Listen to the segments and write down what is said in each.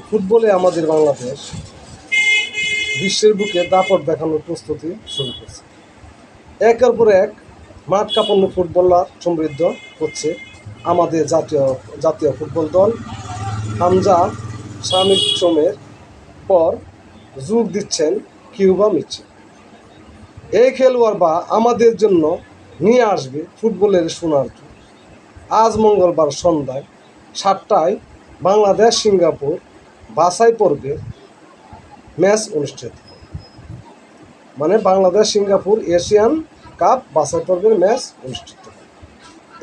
ফুটবলে আমাদের বাংলাদেশ বিশ্বের বুকে দাপট দেখানোর প্রস্তুতি শুরু করছে। একের পর এক মাঠ কাঁপানো ফুটবলার সমৃদ্ধ হচ্ছে আমাদের জাতীয় ফুটবল দল। হামজা শামীমের পর যোগ দিচ্ছেন কিউবা মিচেল। এই খেলোয়াড় আমাদের জন্য নিয়ে আসবে ফুটবলের সোনার যুগ। আজ মঙ্গলবার সন্ধ্যায় 7টায় বাংলাদেশ সিঙ্গাপুর বাছাই পর্বের ম্যাচ অনুষ্ঠিত, বাংলাদেশ সিঙ্গাপুর এশিয়ান কাপ বাছাই পর্বের ম্যাচ অনুষ্ঠিত।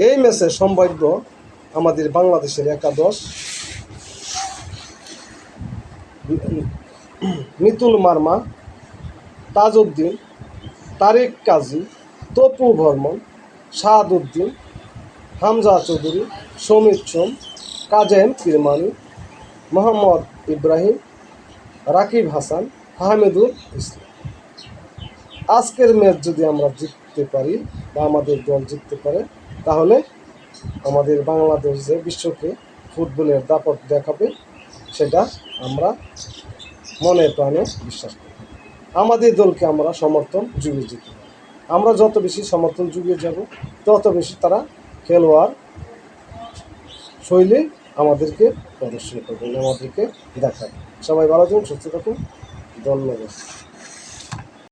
এই ম্যাচে সম্ভাব্য আমাদের বাংলাদেশের একাদশ মিতুল মার্মা, তাজউদ্দিন, তারেক কাজী, তপু বর্মন, শাহাদুদ্দিন, হামজা চৌধুরী, সমিত সোম, কাজেম কিরমানি, মোহাম্মদ ইব্রাহিম, রাকিব হাসান, আহমেদুল ইসলাম। আজকের ম্যাচ যদি আমরা জিততে পারি বা আমাদের দল জিততে পারে, তাহলে আমাদের বাংলাদেশ যে বিশ্বকে ফুটবলের দাপট দেখাবে, সেটা আমরা মনে প্রাণে বিশ্বাস করি। আমাদের দলকে আমরা সমর্থন জুগিয়ে যেতে, আমরা যত বেশি সমর্থন জুগিয়ে যাব, তত বেশি তারা খেলোয়াড় শৈলী আমাদেরকে প্রদর্শন করবেন, আমাদেরকে দেখাবে। সবাই ভালো থাকুন, সুস্থ থাকুন, ধন্যবাদ।